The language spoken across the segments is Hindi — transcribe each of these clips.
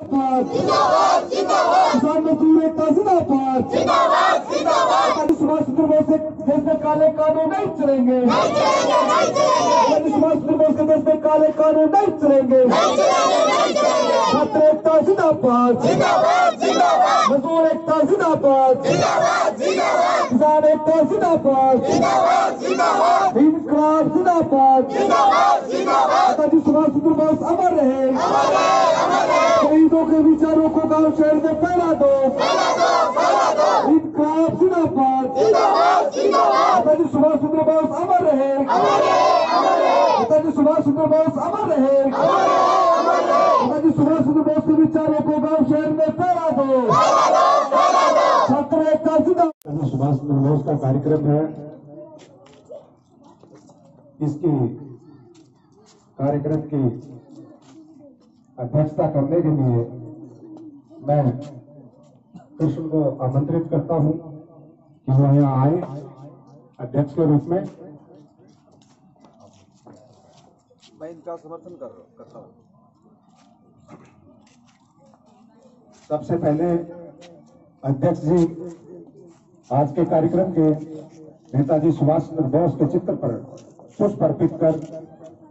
जिंदाबाद जिंदाबाद किसान मजदूर एकता जिंदाबाद जिंदाबाद जिंदाबाद सुभाष चंद्र बोस के देश में काले कानून नहीं चलेंगे सुभाष चंद्र बोस के देश में काले कानून नहीं चलेंगे छात्र एकता जिंदाबाद जिंदाबाद जिंदाबाद मजदूर एकता जिंदाबाद जिंदाबाद जिंदाबाद किसान एकता जिंदाबाद जिंदाबाद जिंदाबाद इंकलाब जिंदाबाद जिंदाबाद जिंदाबाद नेताजी सुभाष चंद्र बोस अमर रहे शहीदों के विचारों को गांव शहर में फैला दो इंकलाब जिंदाबाद नेताजी सुभाष चंद्र बोस अमर रहे नेताजी सुभाष चंद्र बोस अमर रहे नेताजी सुभाष चंद्र बोस के विचारों को गांव शहर में फैला दो छात्र एकता जिंदाबाद। सुभाष चंद्र बोस का कार्यक्रम है, इसकी कार्यक्रम की अध्यक्षता करने के लिए मैं कृष्ण को आमंत्रित करता हूं कि वो यहाँ आए अध्यक्ष के रूप में। मैं इनका समर्थन करता हूं। सबसे पहले अध्यक्ष जी आज के कार्यक्रम के नेताजी सुभाष चंद्र बोस के चित्र पर पुष्प अर्पित कर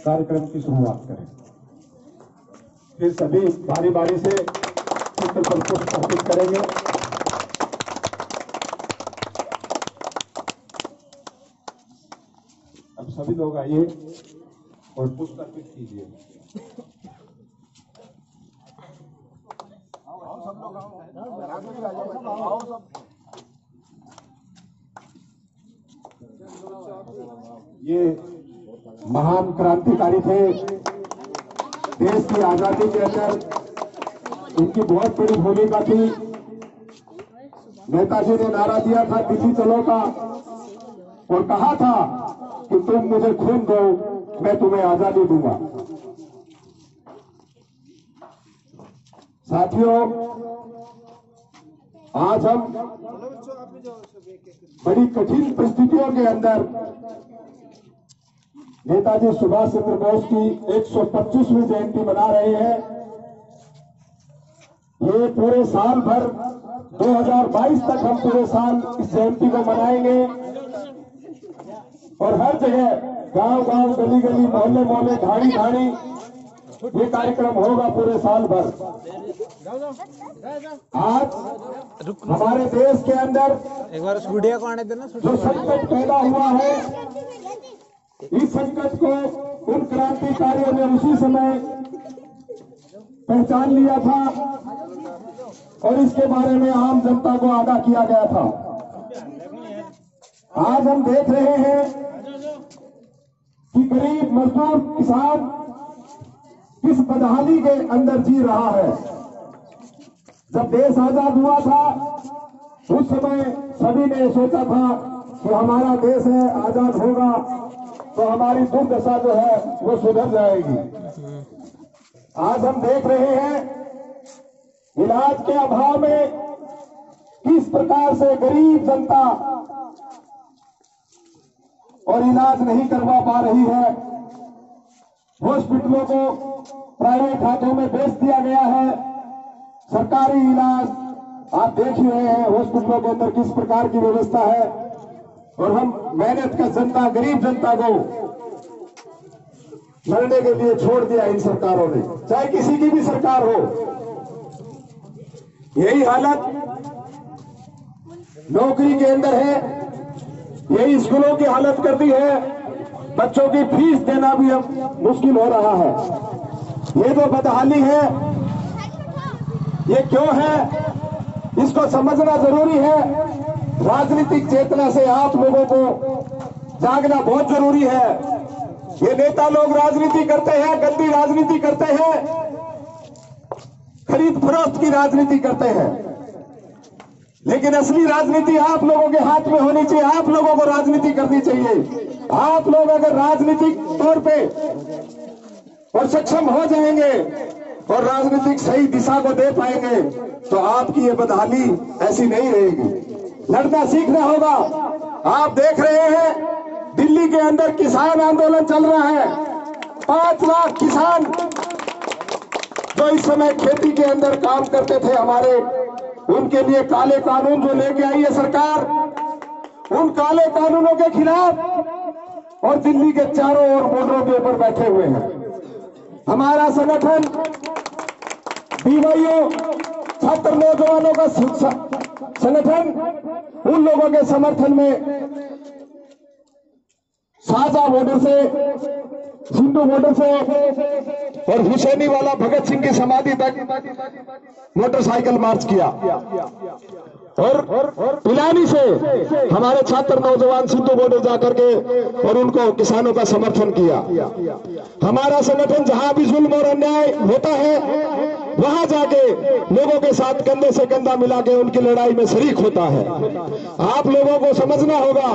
कार्यक्रम की शुरुआत करें। फिर सभी बारी बारी से चित्र पर पुष्प अर्पित करेंगे। अब सभी लोग आइए और पुष्प अर्पित कीजिए। ये महान क्रांतिकारी थे, देश की आजादी के अंदर इनकी बहुत बड़ी भूमिका थी। नेताजी ने नारा दिया था दिल्ली चलो का और कहा था कि तुम मुझे खून दो मैं तुम्हें आजादी दूंगा। साथियों, आज हम बड़ी कठिन परिस्थितियों के अंदर नेताजी सुभाष चंद्र बोस की 125वीं जयंती मना रहे हैं। ये पूरे साल भर 2022 तक हम पूरे साल इस जयंती को मनाएंगे और हर जगह गांव-गांव, गली-गली, मोहल्ले-मोहल्ले, ढाणी-ढाणी ये कार्यक्रम होगा पूरे साल भर। आज हमारे देश के अंदर एक बार वीडियो को आने देना। जो संकट पैदा हुआ है, इस संकट को उन क्रांतिकारियों ने उसी समय पहचान लिया था और इसके बारे में आम जनता को आगाह किया गया था। आज हम देख रहे हैं कि गरीब मजदूर किसान किस बदहाली के अंदर जी रहा है। जब देश आजाद हुआ था उस समय सभी ने सोचा था कि हमारा देश है, आजाद होगा तो हमारी दुर्दशा जो है वो सुधर जाएगी। आज हम देख रहे हैं इलाज के अभाव में किस प्रकार से गरीब जनता और इलाज नहीं करवा पा रही है। हॉस्पिटलों को प्राइवेट हाथों में बेच दिया गया है। सरकारी इलाज आप देख ही रहे हैं हॉस्पिटलों के अंदर किस प्रकार की व्यवस्था है और हम मेहनत का जनता, गरीब जनता को लड़ने के लिए छोड़ दिया इन सरकारों ने, चाहे किसी की भी सरकार हो। यही हालत नौकरी के अंदर है, यही स्कूलों की हालत कर दी है। बच्चों की फीस देना भी अब मुश्किल हो रहा है। ये जो बदहाली है ये क्यों है, इसको समझना जरूरी है। राजनीतिक चेतना से आप लोगों को जागना बहुत जरूरी है। ये नेता लोग राजनीति करते हैं, गंदी राजनीति करते हैं, खरीद फरोख्त की राजनीति करते हैं, लेकिन असली राजनीति आप लोगों के हाथ में होनी चाहिए। आप लोगों को राजनीति करनी चाहिए। आप लोग अगर राजनीतिक तौर पे और सक्षम हो जाएंगे और राजनीतिक सही दिशा को दे पाएंगे तो आपकी ये बदहाली ऐसी नहीं रहेगी। लड़ना सीखना होगा। आप देख रहे हैं दिल्ली के अंदर किसान आंदोलन चल रहा है। 5 लाख किसान जो जो इस समय खेती के अंदर काम करते थे हमारे, उनके लिए काले कानून जो लेके आई है सरकार, उन काले कानूनों के खिलाफ और दिल्ली के चारों ओर बॉर्डरों के ऊपर बैठे हुए हैं। हमारा संगठन डीवाईओ छात्र नौजवानों का संगठन उन लोगों के समर्थन में शाहजहां बॉर्डर से, सिंधु बॉर्डर से और हुसैनी वाला भगत सिंह की समाधि तक मोटरसाइकिल मार्च किया और पिलानी से हमारे छात्र नौजवान सिंधु बॉर्डर जाकर के और उनको किसानों का समर्थन किया। हमारा संगठन जहां भी जुल्म और अन्याय होता है वहां जाके लोगों के साथ कंधे से कंधा मिला के उनकी लड़ाई में शरीक होता है। आप लोगों को समझना होगा,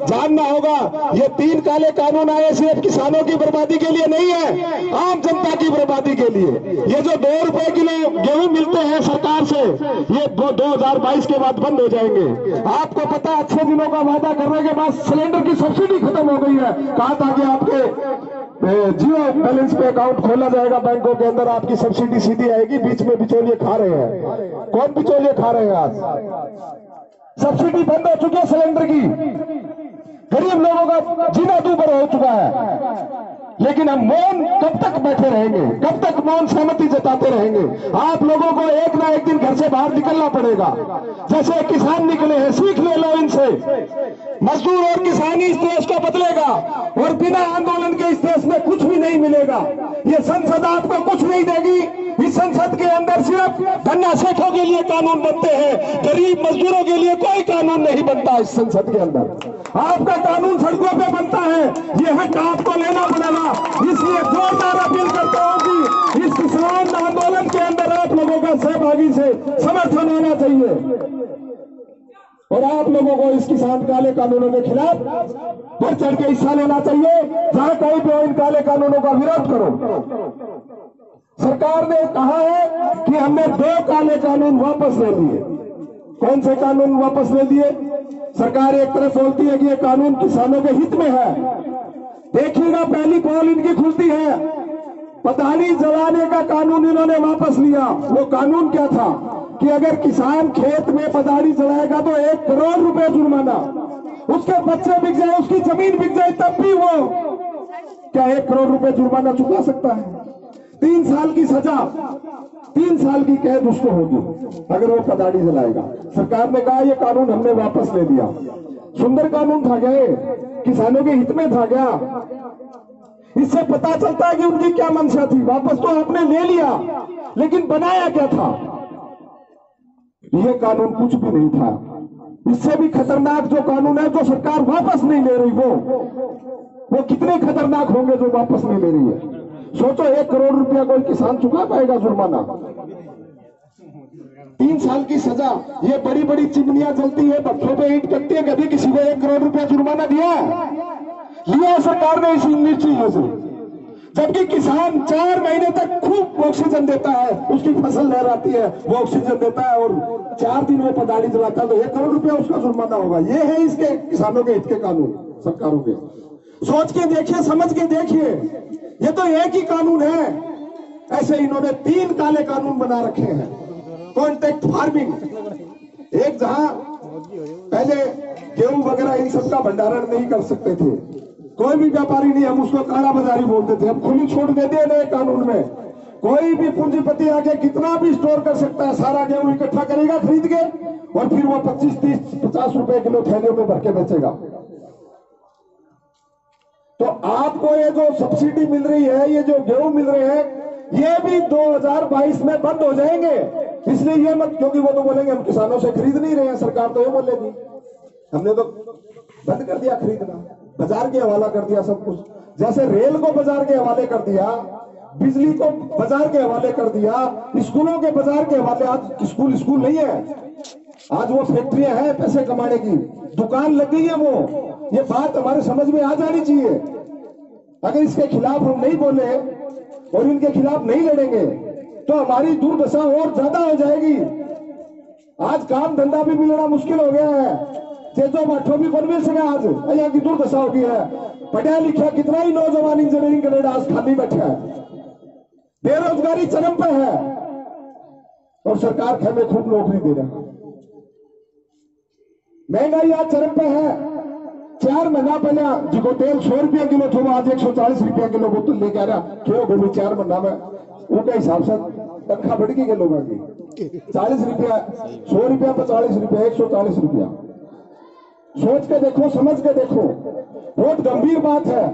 जानना होगा, ये 3 काले कानून आए सिर्फ किसानों की बर्बादी के लिए नहीं है, आम जनता की बर्बादी के लिए। ये जो 2 रुपए किलो गेहूं मिलते हैं सरकार से, ये 2022 के बाद बंद हो जाएंगे। आपको पता, अच्छे दिनों का वादा करने के बाद सिलेंडर की सब्सिडी खत्म हो गई है। कहा था कि आपके जियो बैलेंस पे अकाउंट खोला जाएगा बैंकों के अंदर, आपकी सब्सिडी सीधी आएगी। बीच में बिचौलिए खा रहे हैं। कौन बिचौलिए खा रहे हैं? आज सब्सिडी बंद हो चुकी है सिलेंडर की, गरीब लोगों का जीना दूभर हो चुका है। लेकिन हम मौन कब तक बैठे रहेंगे? कब तक मौन सहमति जताते रहेंगे? आप लोगों को एक ना एक दिन घर से बाहर निकलना पड़ेगा। जैसे किसान निकले हैं, सीख ले लो इनसे। मजदूर और किसान इस देश को बदलेगा और बिना आंदोलन के इस देश में कुछ भी नहीं मिलेगा। ये संसद आपको कुछ नहीं देगी। इस संसद के अंदर सिर्फ गन्ना सेठों के लिए कानून बनते हैं, गरीब मजदूरों के लिए कोई कानून नहीं बनता। इस संसद के अंदर आपका कानून सड़कों पे बनता है, ये हक आपको लेना पड़ेगा। इसलिए जोरदार अपील करता हूं कि इस किसान आंदोलन के अंदर आप लोगों का सहभागी से समर्थन होना चाहिए और आप लोगों को इस किसान काले कानूनों के खिलाफ बढ़ चढ़ के हिस्सा लेना चाहिए। जहां कहीं भी इन काले कानूनों का विरोध करो। सरकार ने कहा है कि हमने 2 काले कानून वापस ले लिए। कौन से कानून वापस ले दिए? सरकार एक तरफ बोलती है कि ये कानून किसानों के हित में है। देखिएगा, पहली पोल इनकी खुलती है, पताड़ी जलाने का कानून इन्होंने वापस लिया। वो कानून क्या था कि अगर किसान खेत में पताड़ी जलाएगा तो 1 करोड़ रुपए जुर्माना, उसके बच्चे बिक जाए, उसकी जमीन बिक जाए, तब भी वो क्या 1 करोड़ रुपए जुर्माना चुका सकता है? 3 साल की सजा, 3 साल की कैद उसको होगी अगर वो पताड़ी जलाएगा। सरकार ने कहा ये कानून हमने वापस ले लिया। सुंदर कानून था क्या? किसानों के हित में था क्या? इससे पता चलता है कि उनकी क्या मंशा थी। वापस तो आपने ले लिया, लेकिन बनाया क्या था? ये कानून कुछ भी नहीं था। इससे भी खतरनाक जो कानून है, जो सरकार वापस नहीं ले रही, वो कितने खतरनाक होंगे जो वापस नहीं ले रही है। सोचो, 1 करोड़ रुपया कोई किसान चुका पाएगा जुर्माना? 3 साल की सजा। ये बड़ी बड़ी चिमनियां जलती है, भट्ठों पे ईंट कटती है, कभी किसी को 1 करोड़ रुपया जुर्माना दिया? लिया सरकार ने इस चीजों से। जबकि किसान 4 महीने तक खूब ऑक्सीजन देता है, उसकी फसल लहराती है, वो ऑक्सीजन देता है और 4 दिन में पताड़ी जलाता है तो 1 करोड़ रुपया उसका जुर्माना होगा। ये है इसके किसानों के हित के कानून सरकारों के। सोच के देखिए, समझ के देखिए, ये तो एक ही कानून है। ऐसे इन्होंने 3 काले कानून बना रखे हैं। कॉन्ट्रैक्ट फार्मिंग, एक जहां पहले गेहूं वगैरह इन सब का भंडारण नहीं कर सकते थे, कोई भी व्यापारी नहीं, हम उसको काला बाजारी बोलते थे। अब खुली छूट दे दिए नए कानून में, कोई भी पूंजीपति आके कितना भी स्टोर कर सकता है, सारा गेहूं इकट्ठा करेगा खरीद के और फिर वो 25, 30, 50 रुपए किलो थैलियों में भर के बेचेगा। तो आपको ये जो सब्सिडी मिल रही है, ये जो गेहूं मिल रहे हैं, ये भी 2022 में बंद हो जाएंगे। इसलिए ये मत, क्योंकि वो तो बोलेंगे हम किसानों से खरीद नहीं रहे हैं, सरकार तो ये बोलेगी हमने तो बंद कर दिया खरीदना, बाजार के हवाला कर दिया सब कुछ। जैसे रेल को बाजार के हवाले कर दिया, बिजली को बाजार के हवाले कर दिया, स्कूलों के बाजार के हवाले। आज स्कूल नहीं है, आज वो फैक्ट्रियां हैं पैसे कमाने की, दुकान लग गई है वो। ये बात हमारे समझ में आ जानी चाहिए। अगर इसके खिलाफ हम नहीं बोले और इनके खिलाफ नहीं लड़ेंगे तो हमारी दुर्दशा और ज्यादा हो जाएगी। आज काम धंधा भी मिलना मुश्किल हो गया है। चेजो बाठो भी बन मिल सका, आज यहाँ की दुर्दशा हो गई है। पढ़ा लिखा कितना ही नौजवान इंजीनियरिंग करेगा, आज खाली बैठा है। बेरोजगारी चरम पे है और सरकार हमें खूब नौकरी दे रहा है। महंगाई आज चरम पे है। 4 महीना पहले जिको तेल 100 रुपया किलो था वो आज 140 रुपया किलो बोतल लेके आ रहा। क्यों बोली 4 महीना में उनके हिसाब से तनख्वाह बढ़ गई लोगों की 40 रुपया 100 रुपया 45 रुपया 140 रुपया। सोच के देखो, समझ के देखो, बहुत गंभीर बात है।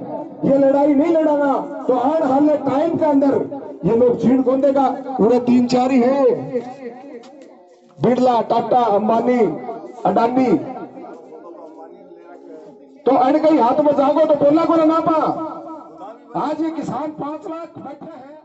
ये लड़ाई नहीं लड़ाना तो आने वाले टाइम के अंदर ये लोग चीड़ कौन देगा। पूरे 3-4 ही है, बिरला, टाटा, अंबानी, अडानी। तो अड़ गई हाथ में जागो तो बोला को ना पा। आज ये किसान 5 लाख बैठे हैं।